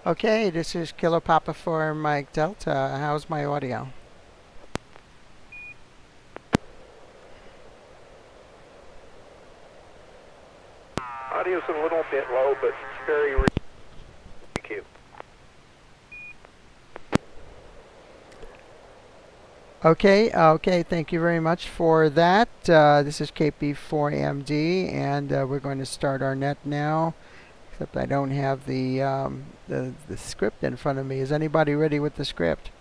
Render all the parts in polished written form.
Okay, this is Kilo Papa for Mike Delta. How's my audio? Audio's a little bit low, but it's very thank you. Okay, thank you very much for that. This is KP4MD, and we're going to start our net now. Except I don't have the script in front of me. Is anybody ready with the script?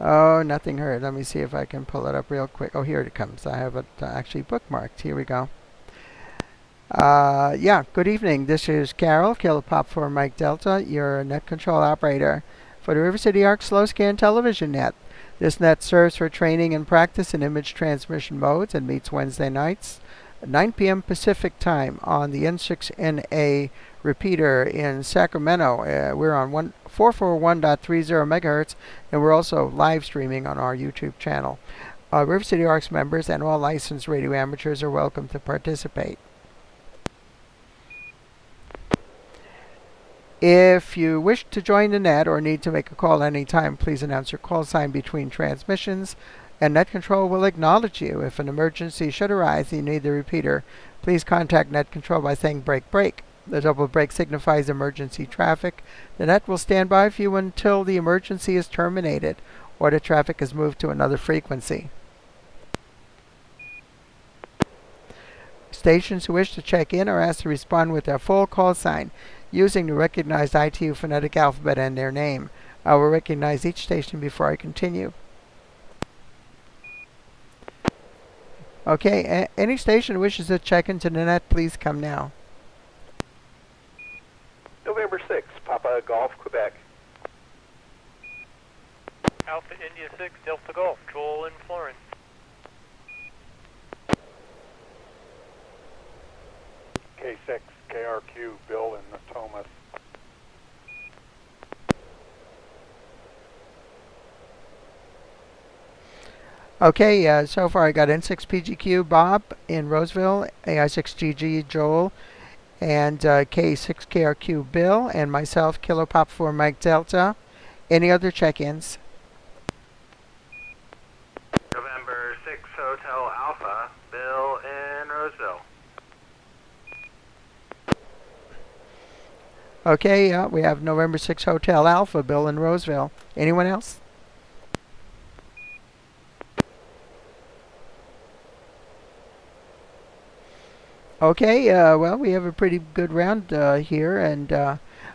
Oh, nothing heard. Let me see if I can pull it up real quick. Oh, here it comes. I have it actually bookmarked. Here we go. Yeah, good evening. This is Carol, Kilopop for Mike Delta, your net control operator for the River City Arc Slow Scan Television Net. This net serves for training and practice in image transmission modes and meets Wednesday nights at 9 p.m. Pacific Time on the N6NA repeater in Sacramento. We're on 441.30 megahertz, and we're also live streaming on our YouTube channel. River City Arcs members and all licensed radio amateurs are welcome to participate. If you wish to join the net or need to make a call anytime, please announce your call sign between transmissions, and Net Control will acknowledge you. If an emergency should arise and you need the repeater, please contact Net Control by saying break break. The double break signifies emergency traffic. The net will stand by for you until the emergency is terminated or the traffic is moved to another frequency. Stations who wish to check in are asked to respond with their full call sign using the recognized ITU phonetic alphabet and their name. I will recognize each station before I continue. Okay, any station who wishes to check into the net, please come now. November 6th, Papa Golf, Quebec. Alpha India 6, Delta Golf, Joel in Florence. K6, KRQ, Bill in Natomas. Okay, so far I got N6PGQ Bob in Roseville, AI6GG Joel, and K6KRQ Bill, and myself, Kilo Pop for Mike Delta. Any other check-ins? November 6 Hotel Alpha, Bill in Roseville. Okay, we have November 6 Hotel Alpha, Bill in Roseville. Anyone else? Okay, well, we have a pretty good round here, and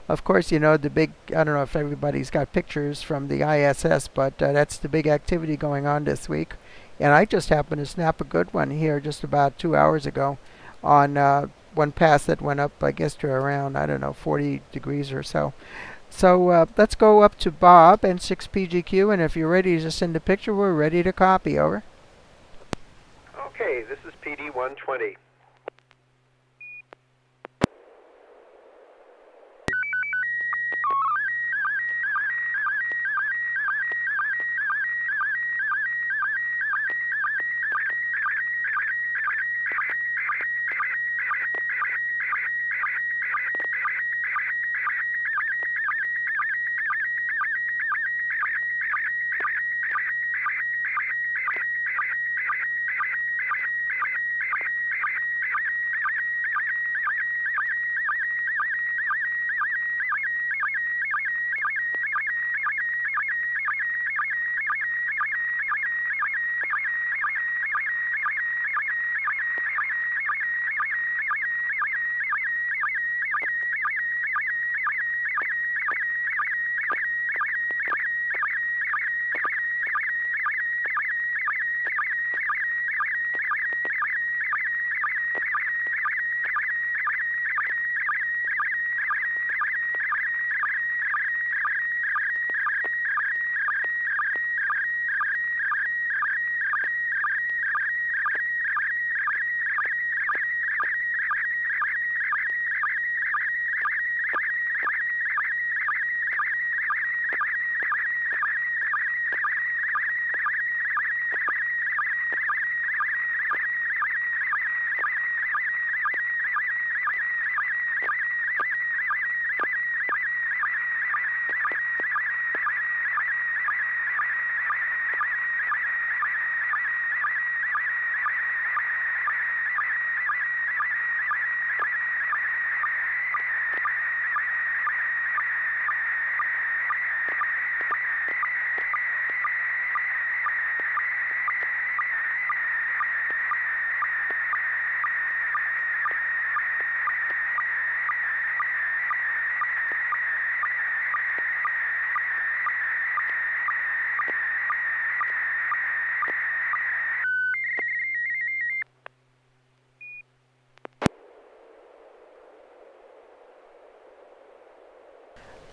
of course, you know, the big, I don't know if everybody's got pictures from the ISS, but that's the big activity going on this week. And I just happened to snap a good one here just about 2 hours ago on one pass that went up, I guess, to around, I don't know, 40 degrees or so. So let's go up to Bob and 6PGQ, and if you're ready to send a picture, we're ready to copy. Over. Okay, this is PD 120.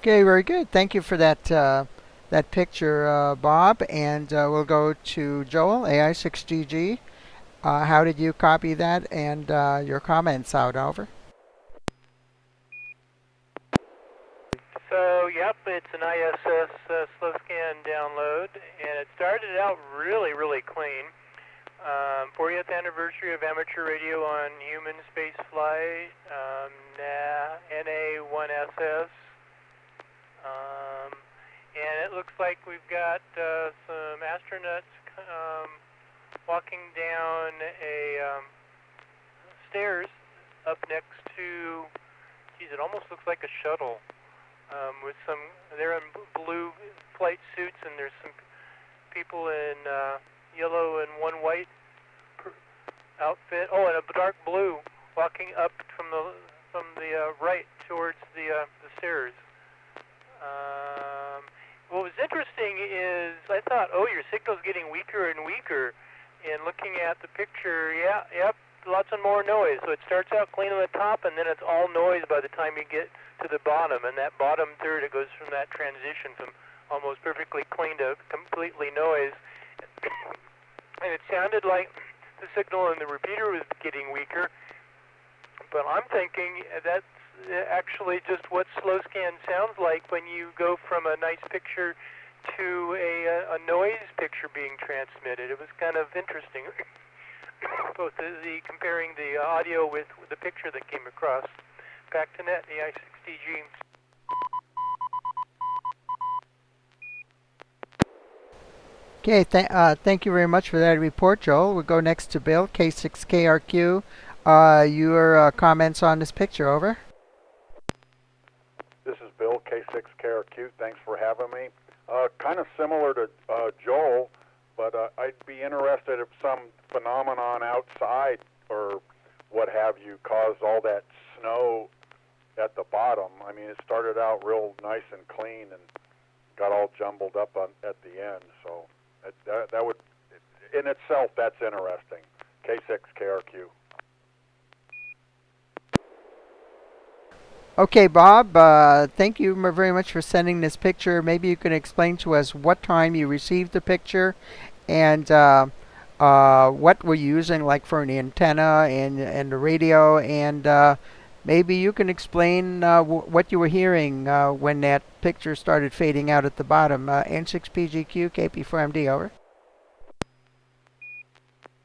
Okay, very good. Thank you for that picture, Bob. And we'll go to Joel, AI6DG. How did you copy that and your comments out? Over. So, yep, it's an ISS slow scan download, and it started out really, really clean. 40th anniversary of amateur radio on human space flight, NA1SS. And it looks like we've got some astronauts walking down stairs up next to, geez, it almost looks like a shuttle. With they're in blue flight suits, and there's some people in yellow and one white outfit. Oh, and a dark blue walking up from the right towards the stairs. What was interesting is I thought, oh, your signal's getting weaker and weaker. And looking at the picture, yep, lots of more noise. So it starts out clean on the top, and then it's all noise by the time you get to the bottom. And that bottom third, it goes from that transition from almost perfectly clean to completely noise. And it sounded like the signal in the repeater was getting weaker. But I'm thinking that's actually just what slow scan sounds like when you go from a nice picture to a noise picture being transmitted. It was kind of interesting, both the comparing the audio with the picture that came across. Back to net, the I6DG. Okay, thank you very much for that report, Joel. We'll go next to Bill, K6KRQ. Your comments on this picture, over. This is Bill, K6KRQ. Thanks for having me. Kind of similar to Joel, but I'd be interested if some phenomenon outside or what have you caused all that snow at the bottom. I mean, it started out real nice and clean and got all jumbled up at the end. So that would, in itself, that's interesting. K6KRQ. Okay, Bob, thank you very much for sending this picture. Maybe you can explain to us what time you received the picture and what were you using, like for an antenna and the radio, and maybe you can explain what you were hearing when that picture started fading out at the bottom. N6PGQ, KP4MD, over.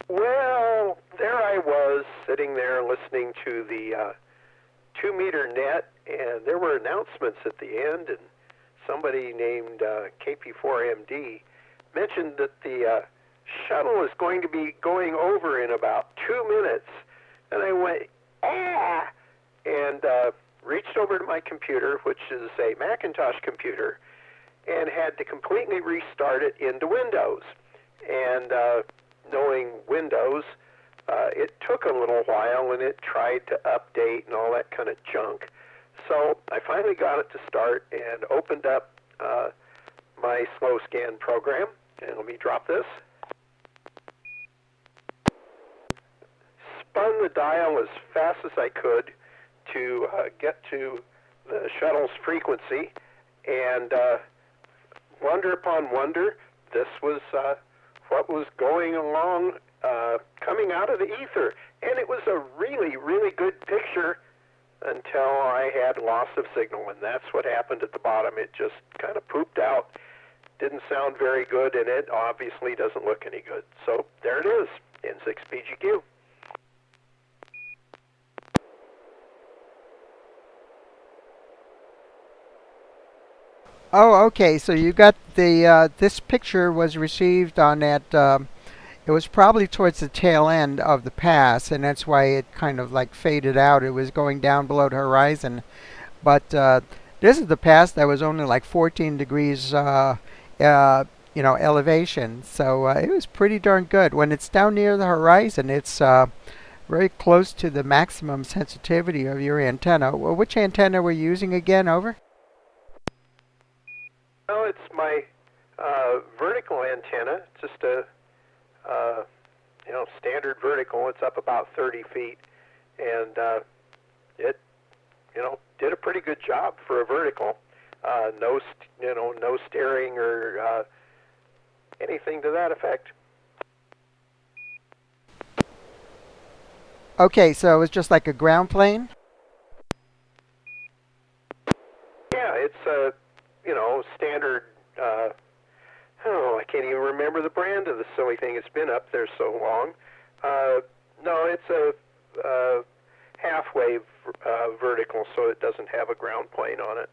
Well, there I was sitting there listening to the 2-meter net, and there were announcements at the end, and somebody named KP4MD mentioned that the shuttle is going to be going over in about 2 minutes. And I went, ah! And reached over to my computer, which is a Macintosh computer, and had to completely restart it into Windows. And knowing Windows, it took a little while, and it tried to update and all that kind of junk. So I finally got it to start and opened up my slow scan program. And let me drop this. Spun the dial as fast as I could to get to the shuttle's frequency, and wonder upon wonder, this was what was going along, coming out of the ether. And it was a really, really good picture until I had loss of signal, and that's what happened at the bottom. It just kind of pooped out. Didn't sound very good, and it obviously doesn't look any good. So there it is, N6PGQ. Oh, okay. So you got the this picture was received on that. It was probably towards the tail end of the pass, and that's why it kind of like faded out. It was going down below the horizon, but this is the pass that was only like 14 degrees, elevation. So it was pretty darn good. When it's down near the horizon, it's very close to the maximum sensitivity of your antenna. Well, which antenna were you using again? Over. Well, it's my vertical antenna, just a standard vertical. It's up about 30 feet, and it did a pretty good job for a vertical. no steering or anything to that effect. Okay, so it was just like a ground plane? Yeah, it's a standard. I can't even remember the brand of the silly thing. It's been up there so long. No, it's a halfway vertical, so it doesn't have a ground plane on it.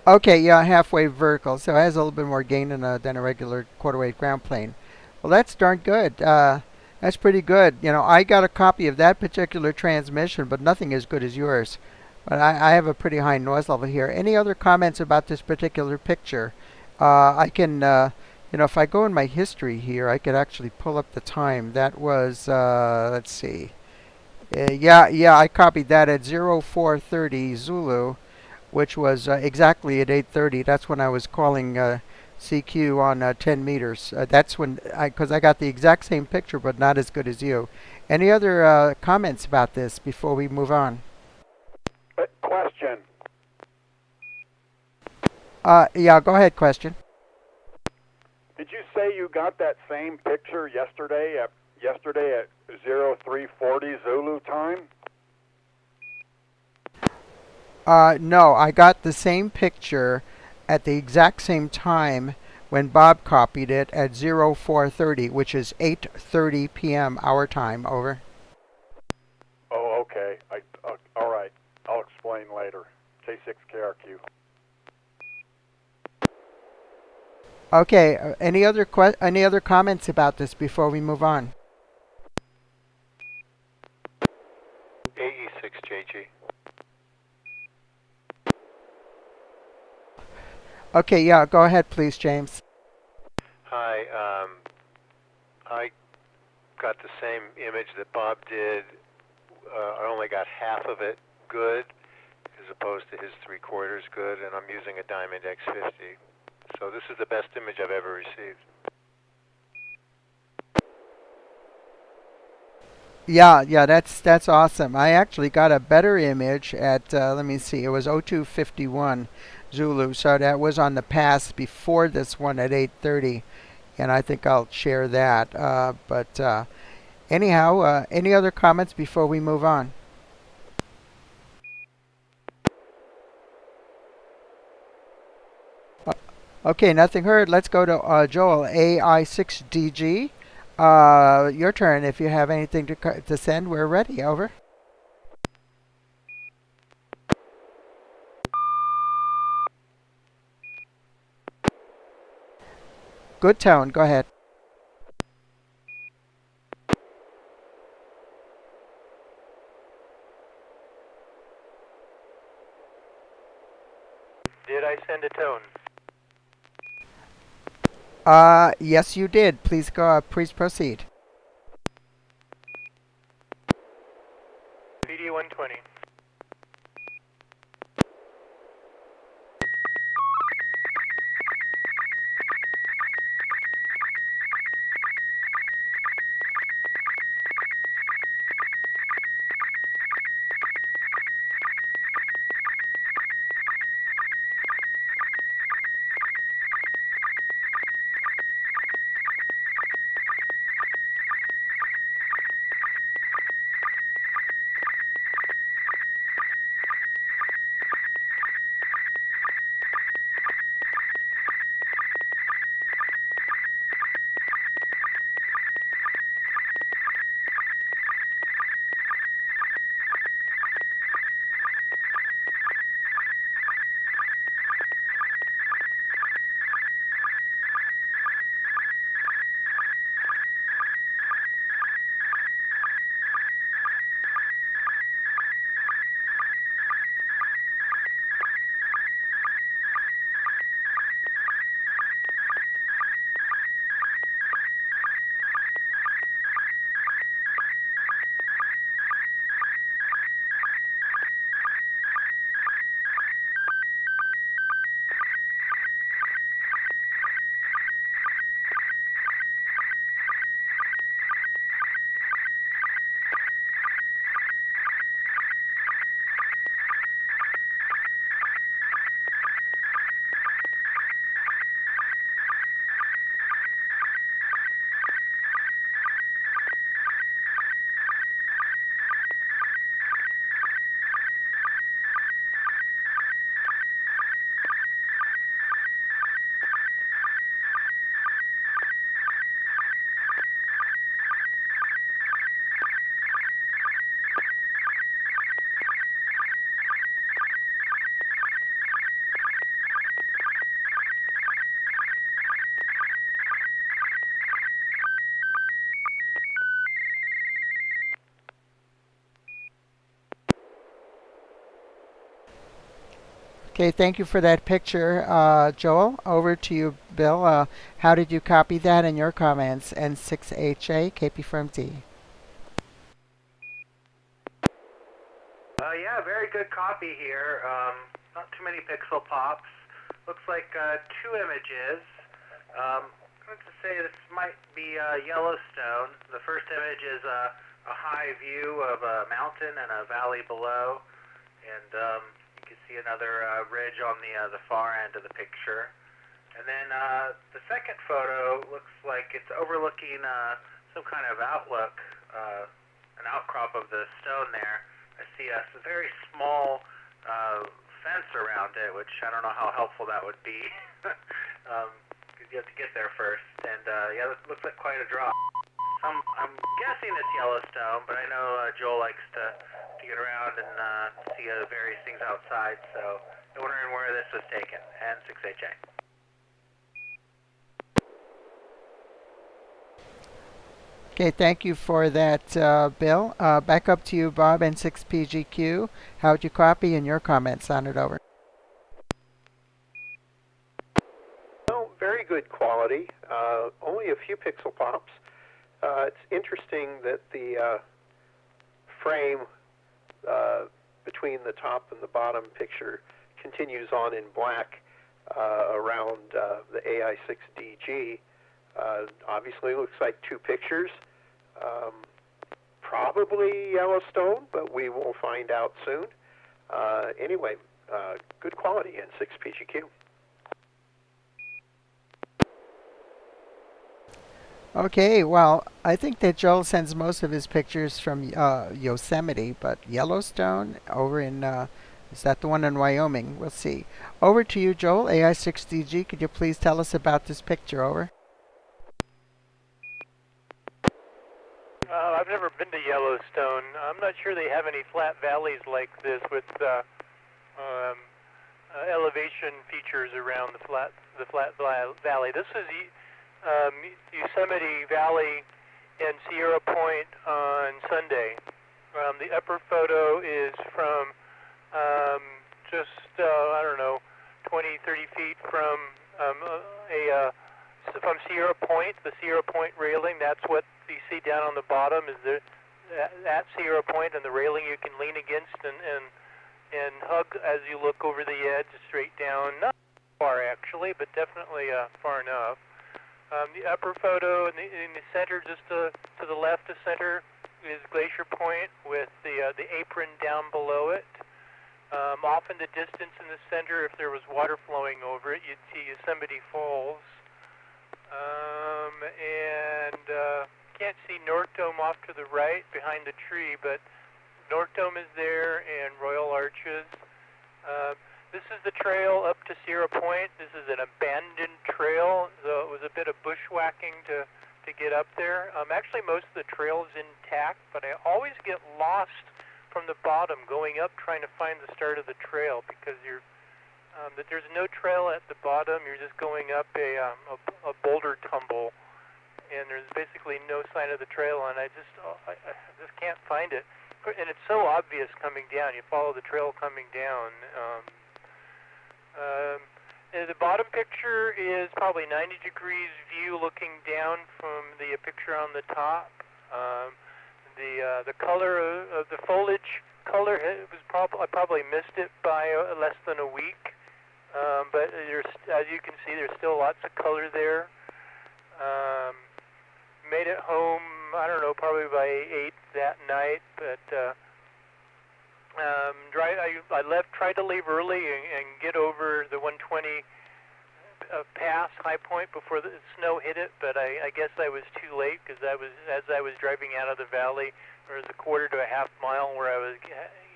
Okay, yeah, halfway vertical, so it has a little bit more gain than a regular quarter-wave ground plane. Well, that's darn good. That's pretty good. I got a copy of that particular transmission, but nothing as good as yours. But I have a pretty high noise level here. Any other comments about this particular picture? I can, if I go in my history here, I could actually pull up the time. That was, let's see. Yeah, I copied that at 0430 Zulu, which was exactly at 8:30. That's when I was calling CQ on 10 meters. That's when, because I got the exact same picture, but not as good as you. Any other comments about this before we move on? Question. Yeah, go ahead, question. Did you say you got that same picture yesterday at 0340 Zulu time? No, I got the same picture at the exact same time when Bob copied it at 0430, which is 8:30 p.m. our time. Over. Oh, okay. All right. I'll explain later. K6KRQ. Okay. Any other comments about this before we move on? AE6JG. Okay. Yeah. Go ahead, please, James. Hi. I got the same image that Bob did. I only got half of it good, as opposed to his 3/4 good, and I'm using a Diamond X50. So this is the best image I've ever received. Yeah, that's awesome. I actually got a better image at let me see, it was 0251 Zulu, so that was on the pass before this one at 8:30, and I think I'll share that. But anyhow, any other comments before we move on? Okay, nothing heard. Let's go to Joel, AI6DG. Your turn. If you have anything to send, we're ready. Over. Good tone. Go ahead. Did I send a tone? Yes, you did. Please go. Please proceed. PD 120. Okay, thank you for that picture, Joel. Over to you, Bill. How did you copy that in your comments? N6HA, KP from D. Yeah, very good copy here. Not too many pixel pops. Looks like 2 images. I'm going to say this might be Yellowstone. The first image is a high view of a mountain and a valley below, and you can see another ridge on the far end of the picture. And then the second photo looks like it's overlooking some kind of outlook, an outcrop of the stone there. I see a very small fence around it, which I don't know how helpful that would be, because you have to get there first. And yeah, it looks like quite a drop. I'm guessing it's Yellowstone, but I know Joel likes to get around and see various things outside, so I'm wondering where this was taken. N6HA. Okay, thank you for that, Bill. Back up to you, Bob, N6PGQ. How'd you copy in your comments on it over? Well, very good quality. Only a few pixel pops. It's interesting that the frame between the top and the bottom picture continues on in black around the AI6DG. Obviously looks like 2 pictures. Probably Yellowstone, but we will find out soon. Anyway, good quality in 6PGQ. Okay, well, I think that Joel sends most of his pictures from Yosemite, but Yellowstone over in, is that the one in Wyoming? We'll see. Over to you, Joel, AI6DG. Could you please tell us about this picture? Over. I've never been to Yellowstone. I'm not sure they have any flat valleys like this with elevation features around the flat valley. This is Yosemite Valley and Sierra Point on Sunday. The upper photo is from just, I don't know, 20, 30 feet from from Sierra Point, the Sierra Point railing. That's what you see down on the bottom is that Sierra Point and the railing you can lean against and hug as you look over the edge straight down. Not far actually, but definitely far enough. The upper photo in the center, just to the left of center, is Glacier Point with the apron down below it. Off in the distance in the center, if there was water flowing over it, you'd see Yosemite Falls. And can't see North Dome off to the right behind the tree, but North Dome is there and Royal Arches. This is the trail up to Sierra Point. This is an abandoned trail, so it was a bit of bushwhacking to get up there. Actually, most of the trail is intact, but I always get lost from the bottom going up trying to find the start of the trail because there's no trail at the bottom. You're just going up a boulder tumble, and there's basically no sign of the trail, and I just can't find it. And it's so obvious coming down. You follow the trail coming down. The bottom picture is probably 90 degrees view looking down from the picture on the top. The color of the foliage color was I probably missed it by less than a week. But as you can see, there's still lots of color there. Made it home, I don't know, probably by 8 that night, but tried to leave early and get over the 120 pass High Point before the snow hit it, but I guess I was too late because as I was driving out of the valley, there was a quarter to a half mile where I was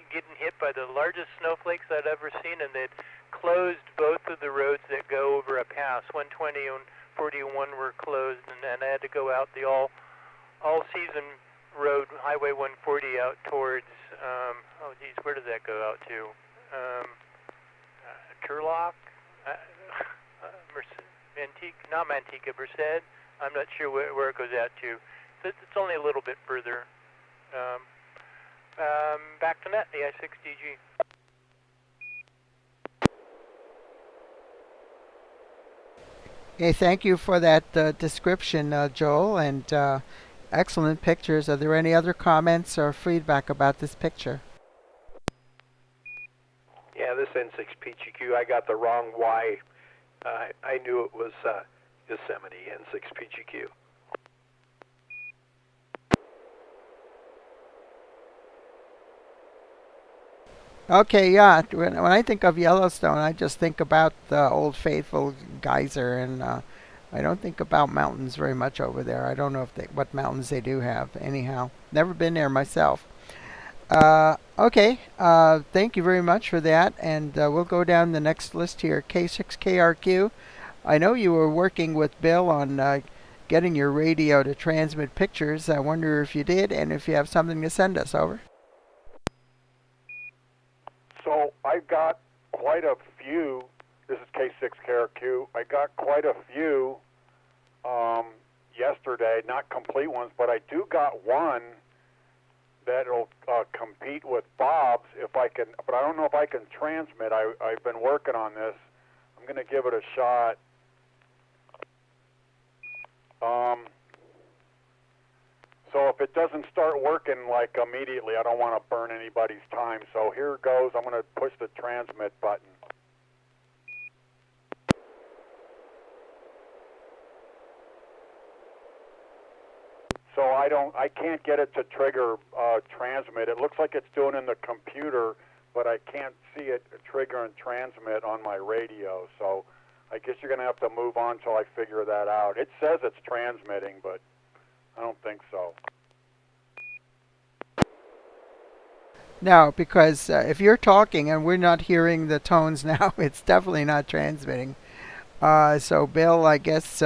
getting hit by the largest snowflakes I'd ever seen, and they'd closed both of the roads that go over a pass. 120 and 41 were closed, and I had to go out the all-season road, Highway 140, out towards, where does that go out to? Turlock? Manteca, Merced. I'm not sure where it goes out to. It's only a little bit further. Back to net, AI6DG. Hey, thank you for that description, Joel, and excellent pictures. Are there any other comments or feedback about this picture? Yeah, this N6PGQ, I got the wrong Y. I knew it was Yosemite N6PGQ. Okay, yeah. When I think of Yellowstone, I just think about the Old Faithful geyser, and I don't think about mountains very much over there. I don't know what mountains they do have. Anyhow, never been there myself. Okay, thank you very much for that, and we'll go down the next list here. K6KRQ. I know you were working with Bill on getting your radio to transmit pictures. I wonder if you did, and if you have something to send us. Over. So I've got quite a few. This is K6KRQ. I got quite a few yesterday, not complete ones, but I do got one that'll compete with Bob's if I can. But I don't know if I can transmit. I've been working on this. I'm going to give it a shot. So if it doesn't start working like immediately, I don't want to burn anybody's time. So here goes. I'm going to push the transmit button. So I can't get it to trigger transmit. It looks like it's doing in the computer, but I can't see it trigger and transmit on my radio. So I guess you're going to have to move on till I figure that out. It says it's transmitting, but I don't think so. No, because if you're talking and we're not hearing the tones now, it's definitely not transmitting. So Bill, I guess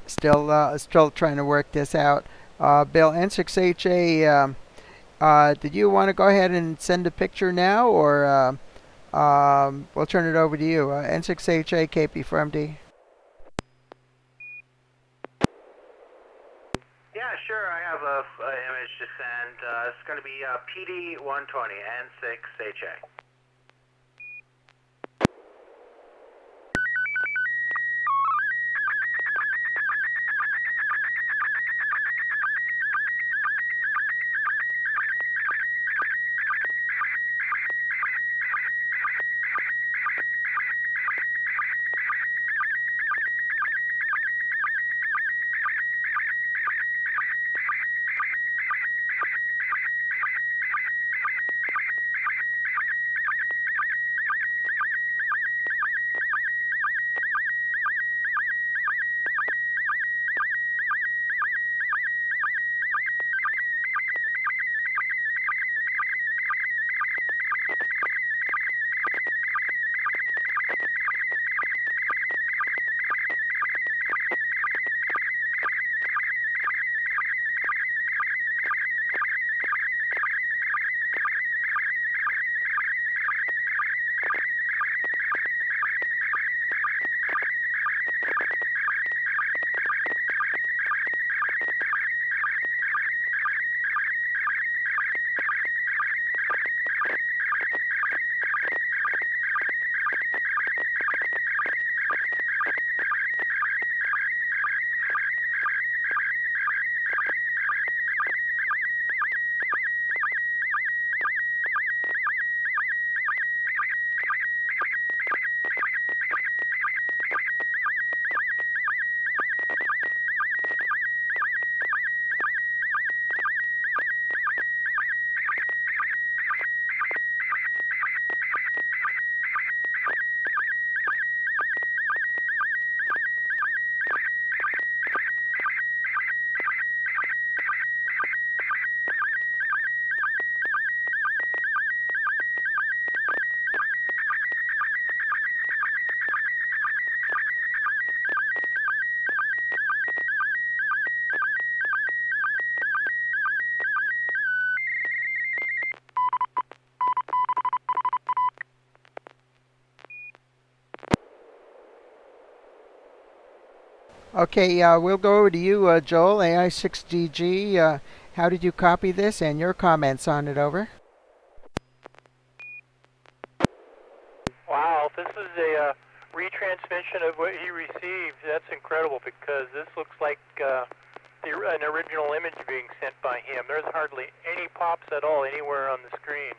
still trying to work this out. Bill, N6HA, did you want to go ahead and send a picture now, or we'll turn it over to you? N6HA, KP4MD. Yeah, sure. I have a image to send. It's going to be PD120 N6HA. Okay, we'll go over to you, Joel, AI6DG. How did you copy this and your comments on it? Over. Wow, this is a retransmission of what he received. That's incredible because this looks like an original image being sent by him. There's hardly any pops at all anywhere on the screen,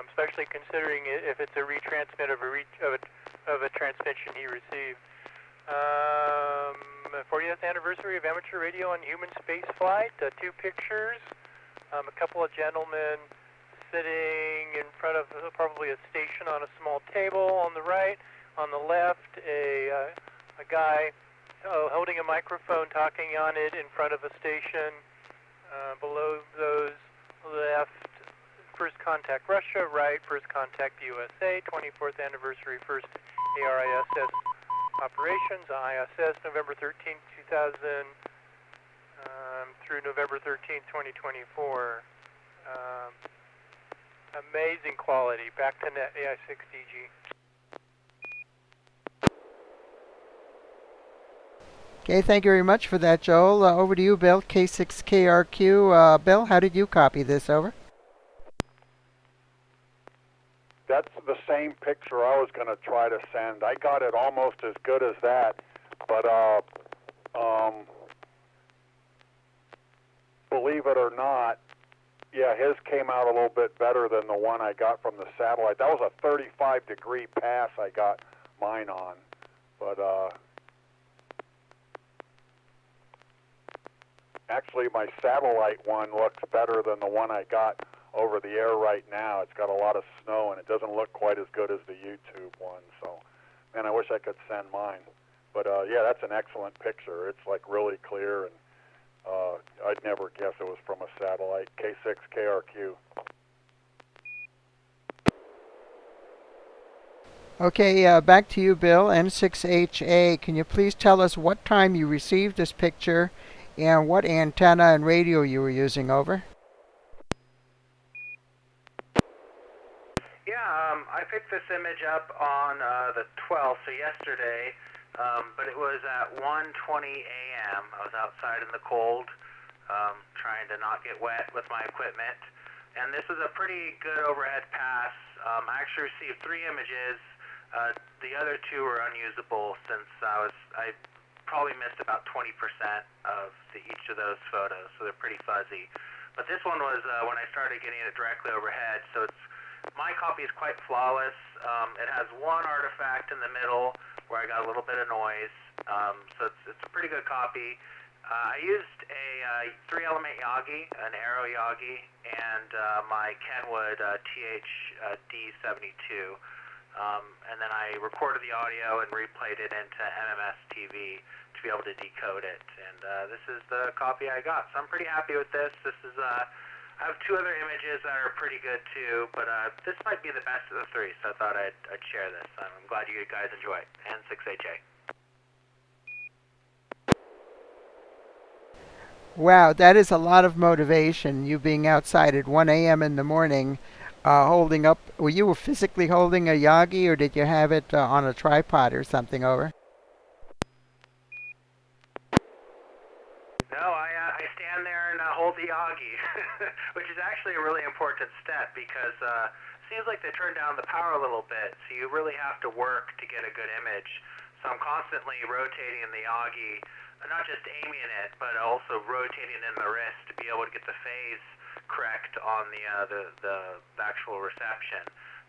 especially considering if it's a retransmit of a transmission he received. 40th anniversary of amateur radio on human space flight. 2 pictures. A couple of gentlemen sitting in front of probably a station on a small table on the right. On the left, a guy holding a microphone talking on it in front of a station. Below those, left, First Contact Russia, right, First Contact USA, 24th anniversary, first ARISS operations, ISS, November 13, 2000 through November 13, 2024. Amazing quality. Back to net AI6DG. Okay, thank you very much for that, Joel. Over to you, Bill, K6KRQ. Bill, how did you copy this? Over. That's the same picture I was going to try to send. I got it almost as good as that, but believe it or not, yeah, his came out a little bit better than the one I got from the satellite. That was a 35-degree pass I got mine on, but actually my satellite one looks better than the one I got over the air right now. It's got a lot of snow and it doesn't look quite as good as the YouTube one. So, man, I wish I could send mine. But yeah, that's an excellent picture. It's like really clear, and I'd never guess it was from a satellite. K6KRQ. Okay, back to you, Bill, N6HA. Can you please tell us what time you received this picture and what antenna and radio you were using? Over. Yeah, I picked this image up on the 12th, so yesterday, but it was at 1:20 a.m. I was outside in the cold, trying to not get wet with my equipment, and this is a pretty good overhead pass. I actually received 3 images. The other 2 were unusable since I probably missed about 20% of each of those photos, so they're pretty fuzzy. But this one was when I started getting it directly overhead, so my copy is quite flawless. It has one artifact in the middle where I got a little bit of noise, so it's a pretty good copy. I used a 3-element Yagi, an Arrow Yagi, and my Kenwood THD72. And then I recorded the audio and replayed it into MMS TV to be able to decode it. And this is the copy I got. So I'm pretty happy with this. This is I have 2 other images that are pretty good too, but this might be the best of the 3, so I thought I'd share this. I'm glad you guys enjoy it. N6HA. Wow, that is a lot of motivation, you being outside at 1 a.m. in the morning, holding up. Were you physically holding a Yagi, or did you have it on a tripod or something? Over. No, I stand there and hold the Yagi, which is actually a really important step because it seems like they turn down the power a little bit, so you really have to work to get a good image. So I'm constantly rotating the Yagi, not just aiming it, but also rotating in the wrist to be able to get the phase correct on the actual reception.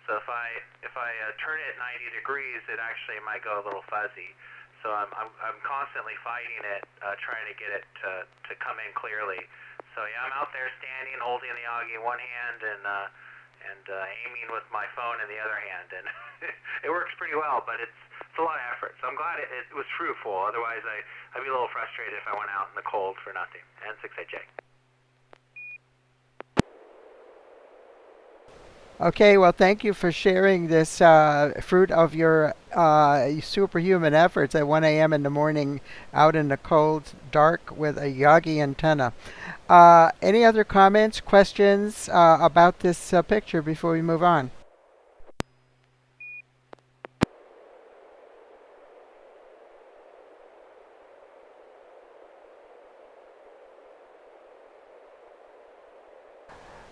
So if I turn it 90 degrees, it actually might go a little fuzzy. So I'm constantly fighting it, trying to get it to come in clearly. So yeah, I'm out there standing, holding the Yagi in one hand and aiming with my phone in the other hand, and it works pretty well. But it's a lot of effort. So I'm glad it was fruitful. Otherwise, I'd be a little frustrated if I went out in the cold for nothing. N6HA. Okay, well, thank you for sharing this fruit of your superhuman efforts at 1 a.m. in the morning out in the cold, dark with a Yagi antenna. Any other comments, questions about this picture before we move on?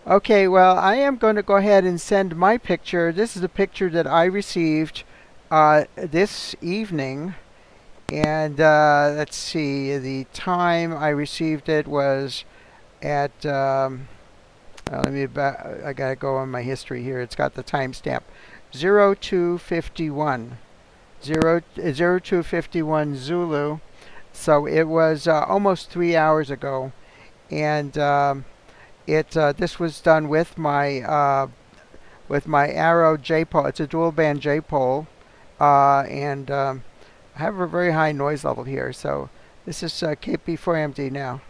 Okay, well, I am going to go ahead and send my picture. This is a picture that I received this evening, and let's see, the time I received it was at, I gotta go on my history here. It's got the timestamp 0251. 0251 Zulu. So it was almost 3 hours ago, and this was done with my Arrow J pole. It's a dual band J pole, and I have a very high noise level here. So this is KP4MD now.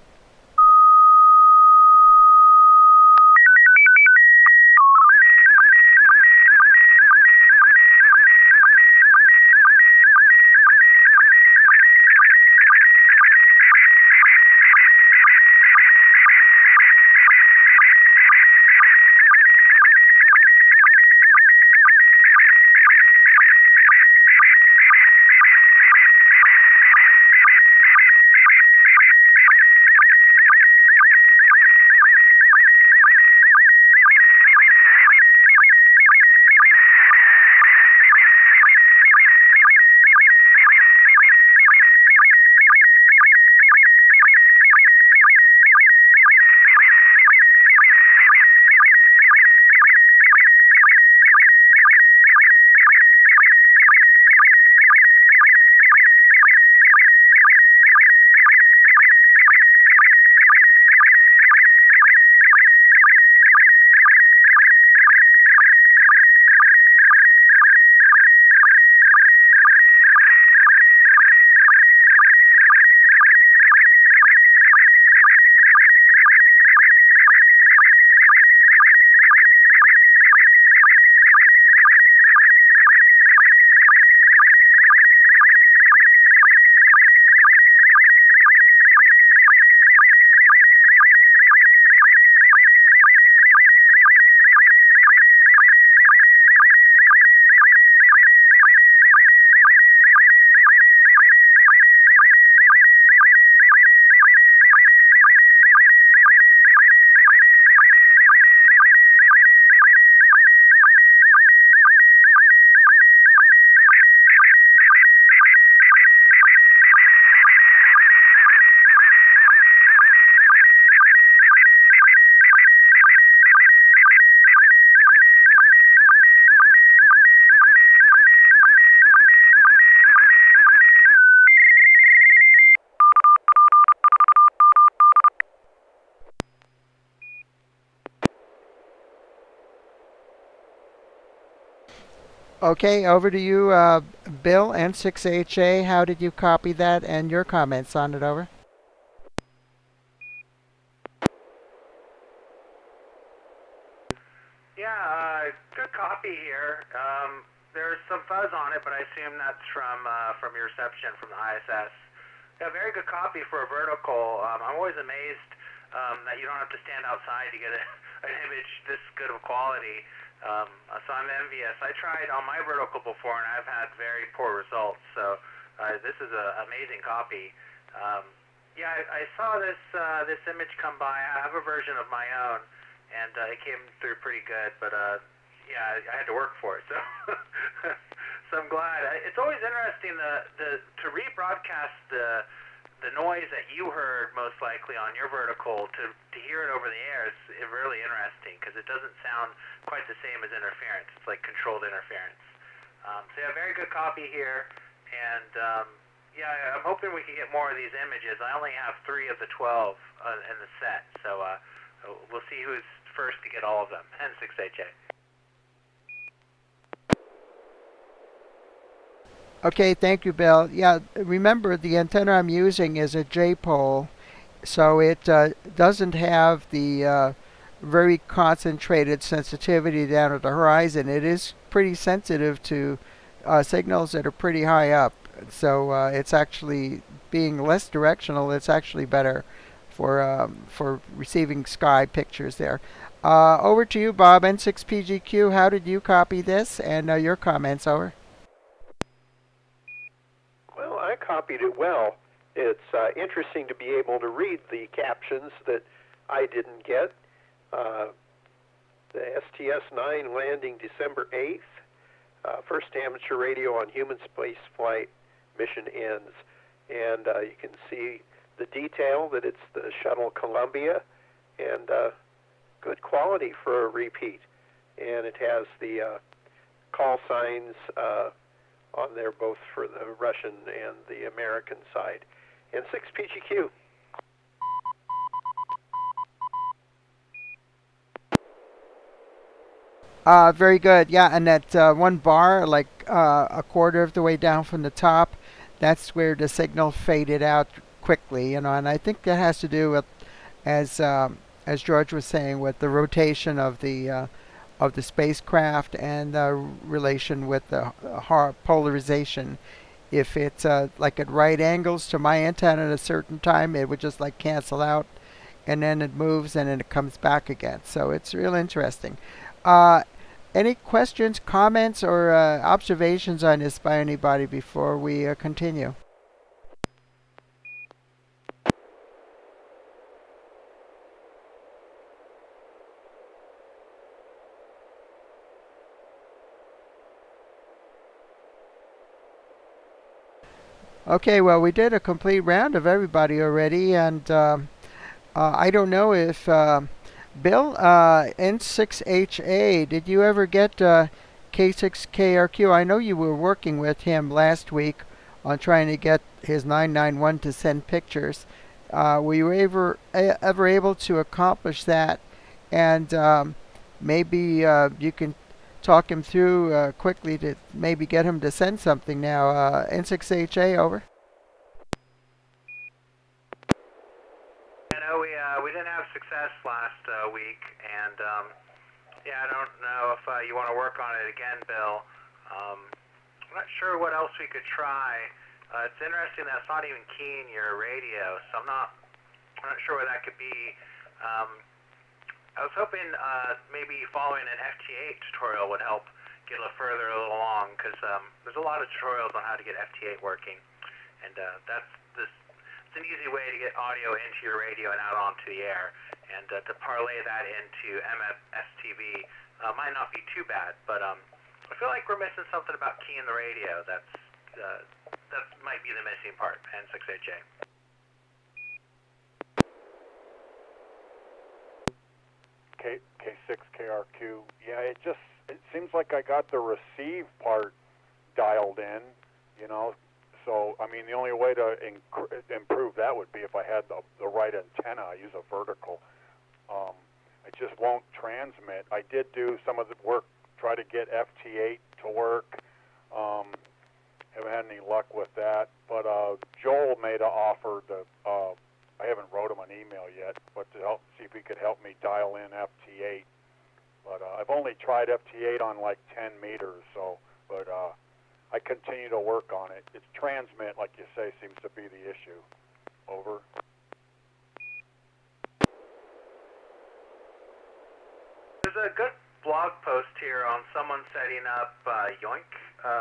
Okay, over to you, Bill, N6HA. How did you copy that and your comments on it? Over. Yeah, good copy here. There's some fuzz on it, but I assume that's from your reception from the ISS. Yeah, very good copy for a vertical. I'm always amazed that you don't have to stand outside to get an image this good of quality. So I'm envious. I tried on my vertical before, and I've had very poor results. So this is an amazing copy. Yeah, I saw this image come by. I have a version of my own, and it came through pretty good. But yeah, I had to work for it. So so I'm glad. It's always interesting to rebroadcast the noise that you heard most likely on your vertical to hear it over the air is really interesting because it doesn't sound quite the same as interference. It's like controlled interference. So yeah, very good copy here, and yeah, I'm hoping we can get more of these images. I only have 3 of the 12 in the set, so we'll see who's first to get all of them. N6HA. Okay, thank you, Bill. Yeah, remember the antenna I'm using is a J-pole, so it doesn't have the very concentrated sensitivity down at the horizon. It is pretty sensitive to signals that are pretty high up. So it's actually being less directional. It's actually better for receiving sky pictures there. Over to you, Bob. N6PGQ. How did you copy this? And your comments. Over. Well, I copied it well. It's interesting to be able to read the captions that I didn't get. The STS-9 landing December 8th. first amateur radio on human space flight mission ends. And you can see the detail that it's the shuttle Columbia, and good quality for a repeat. And it has the call signs on there, both for the Russian and the American side. N6 PGQ. Very good. Yeah, and that one bar, like a quarter of the way down from the top, that's where the signal faded out quickly, and I think that has to do with, as George was saying, with the rotation of the spacecraft and the relation with the polarization. If it's like at right angles to my antenna at a certain time, it would just like cancel out, and then it moves and then it comes back again. So it's real interesting. Any questions, comments, or observations on this by anybody before we continue? Okay, well, we did a complete round of everybody already, and I don't know if Bill, N6HA, did you ever get K6KRQ? I know you were working with him last week on trying to get his 991 to send pictures. Were you ever able to accomplish that? And maybe you can talk him through quickly to maybe get him to send something now. N6HA, over. We didn't have success last week, and I don't know if you want to work on it again, Bill. I'm not sure what else we could try. It's interesting that it's not even keying your radio, so I'm not sure what that could be. I was hoping maybe following an FT8 tutorial would help get a little further along, because there's a lot of tutorials on how to get FT8 working, and it's an easy way to get audio into your radio and out onto the air, and to parlay that into SSTV might not be too bad, but I feel like we're missing something about keying the radio. That might be the missing part, N6HA. K6KRQ. Yeah, it seems like I got the receive part dialed in, So, I mean, the only way to improve that would be if I had the right antenna. I use a vertical. It just won't transmit. I did do some of the work, try to get FT8 to work. Haven't had any luck with that. But Joel made an offer I haven't wrote him an email yet, but to see if he could help me dial in FT8. But I've only tried FT8 on like 10 meters, but I continue to work on it. Its transmit, like you say, seems to be the issue. Over. There's a good blog post here on someone setting up Yoink,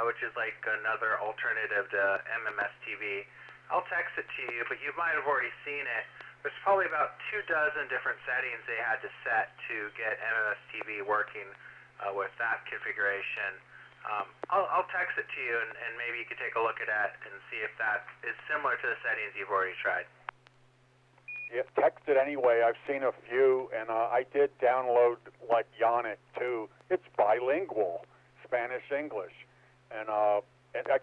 which is like another alternative to MMS-TV. I'll text it to you, but you might have already seen it. There's probably about 24 different settings they had to set to get MMS-TV working with that configuration. I'll text it to you, and maybe you could take a look at that and see if that is similar to the settings you've already tried. Yeah, text it anyway. I've seen a few, and I did download like Yannick too. It's bilingual, Spanish-English, and I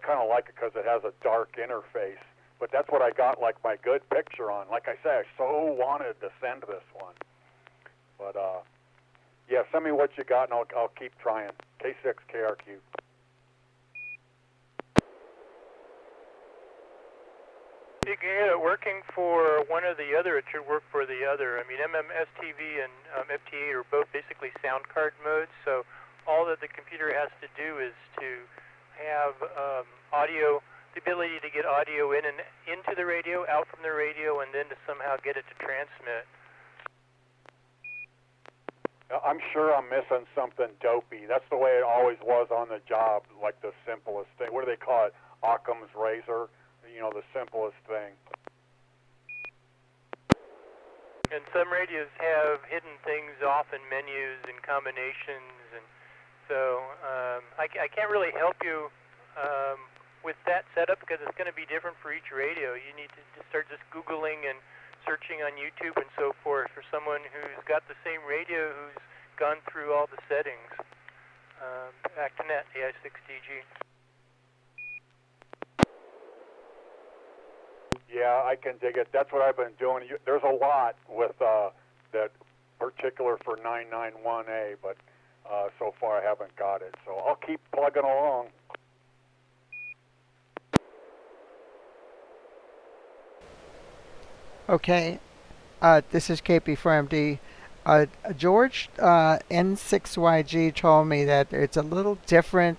kind of like it because it has a dark interface. But that's what I got like my good picture on. Like I say, I so wanted to send this one. But yeah, send me what you got, and I'll keep trying. K6KRQ. You can get it working for one or the other. It should work for the other. I mean, MMS-TV and FT8 are both basically sound card modes, so all that the computer has to do is to have audio, the ability to get audio in and into the radio, out from the radio, and then to somehow get it to transmit. I'm sure I'm missing something dopey. That's the way it always was on the job, like the simplest thing. What do they call it? Occam's razor? The simplest thing. And some radios have hidden things off in menus and combinations, and So I can't really help you with that setup because it's going to be different for each radio. You need to start just Googling and searching on YouTube and so forth for someone who's got the same radio who's gone through all the settings. Back to net, AI6DG. Yeah, I can dig it. That's what I've been doing. There's a lot with that particular for 991A, but so far I haven't got it. So I'll keep plugging along. Okay, this is KP4MD. George N6YG told me that it's a little different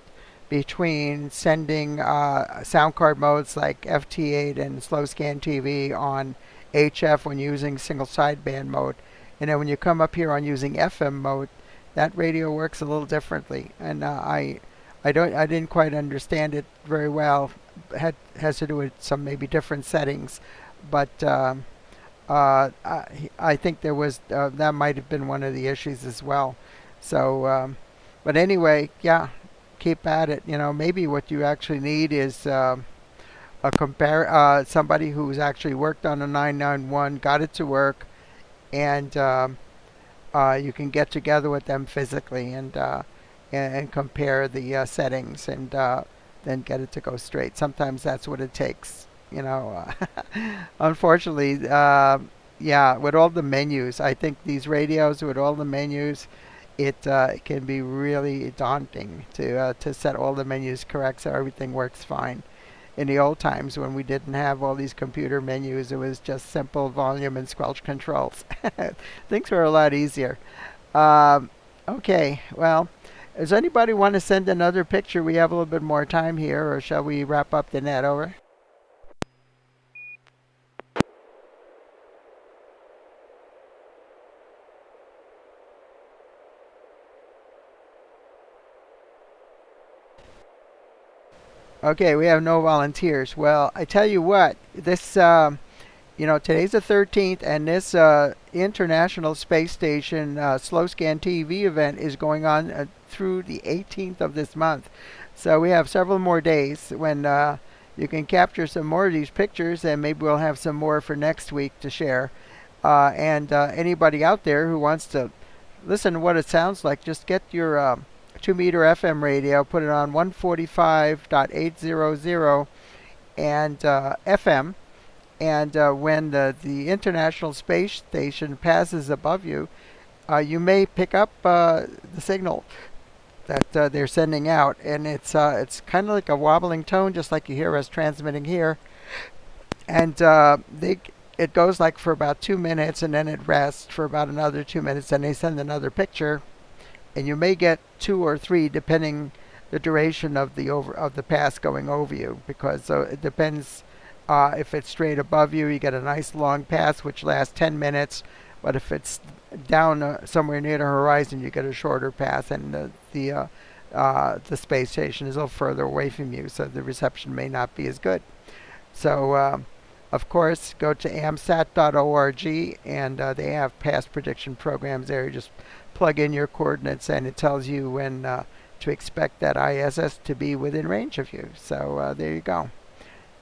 between sending sound card modes like FT8 and slow scan TV on HF when using single sideband mode, and then when you come up here on using FM mode, that radio works a little differently. And I didn't quite understand it very well. Has to do with some maybe different settings, but I think there was that might have been one of the issues as well. So, but anyway, yeah, keep at it. Maybe what you actually need is somebody who's actually worked on a 991, got it to work, and you can get together with them physically and compare the settings and then get it to go straight. Sometimes that's what it takes. Unfortunately, yeah, with all the menus, I think these radios with all the menus, it can be really daunting to set all the menus correct so everything works fine. In the old times when we didn't have all these computer menus, it was just simple volume and squelch controls. Things were a lot easier. Okay, well, does anybody want to send another picture? We have a little bit more time here, or shall we wrap up the net? Over. Okay, we have no volunteers. Well, I tell you what, this, today's the 13th, and this International Space Station Slow Scan TV event is going on through the 18th of this month. So we have several more days when you can capture some more of these pictures, and maybe we'll have some more for next week to share. And anybody out there who wants to listen to what it sounds like, just get your 2-meter FM radio, put it on 145.800 and FM, and when the International Space Station passes above you, you may pick up the signal that they're sending out, and it's kind of like a wobbling tone, just like you hear us transmitting here, and it goes like for about 2 minutes, and then it rests for about another 2 minutes, and they send another picture. And you may get 2 or 3 depending the duration of the pass going over you, because it depends. If it's straight above you, you get a nice long pass which lasts 10 minutes. But if it's down somewhere near the horizon, you get a shorter pass, and the space station is a little further away from you, so the reception may not be as good. So, of course, go to amsat.org, and they have past prediction programs there. You just plug in your coordinates, and it tells you when to expect that ISS to be within range of you. So there you go.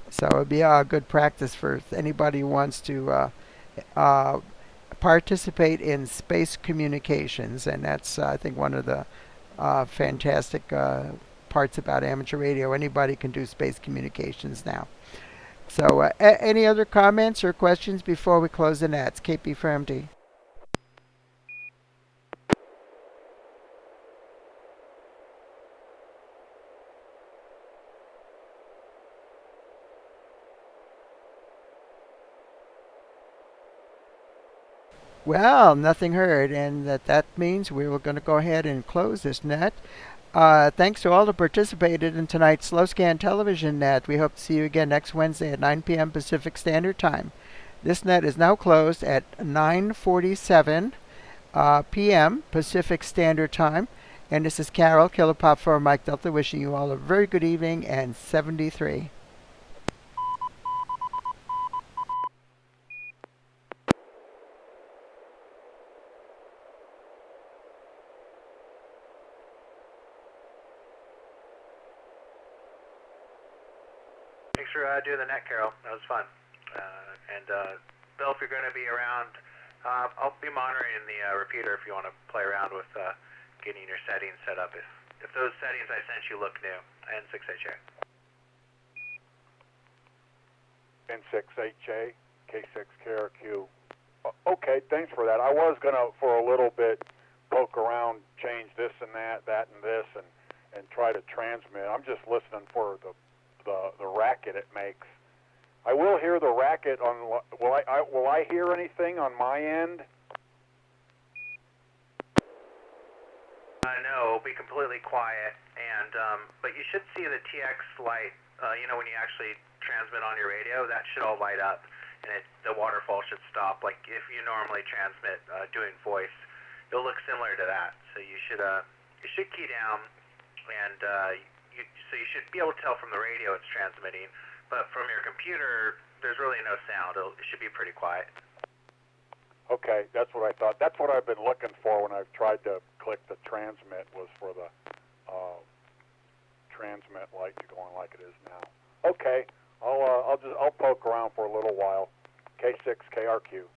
So it would be a good practice for anybody who wants to participate in space communications, and that's I think one of the fantastic parts about amateur radio. Anybody can do space communications now. So any other comments or questions before we close the nets? KP4MD. Well, nothing heard, and that means we were going to go ahead and close this net. Thanks to all who participated in tonight's Slow Scan Television Net. We hope to see you again next Wednesday at 9 p.m. Pacific Standard Time. This net is now closed at 9:47 p.m. Pacific Standard Time. And this is Carol, Kilo Pop for Mike Delta, wishing you all a very good evening and 73. thanks for doing the net, Carol. That was fun. Bill, if you're going to be around, I'll be monitoring the repeater if you want to play around with getting your settings set up. If those settings I sent you look new, N6HA. N6HA, K6KRQ. Okay, thanks for that. I was going to, for a little bit, poke around, change this and that and this, and try to transmit. I'm just listening for the racket it makes. I will hear the racket on. Will I hear anything on my end? No, it'll be completely quiet, but you should see the TX light. When you actually transmit on your radio, that should all light up, and the waterfall should stop. Like if you normally transmit doing voice, it'll look similar to that. So you should key down, and so you should be able to tell from the radio it's transmitting. But from your computer, there's really no sound. It should be pretty quiet. Okay, that's what I thought. That's what I've been looking for when I've tried to click the transmit, was for the transmit light going like it is now. Okay, I'll poke around for a little while. K6KRQ.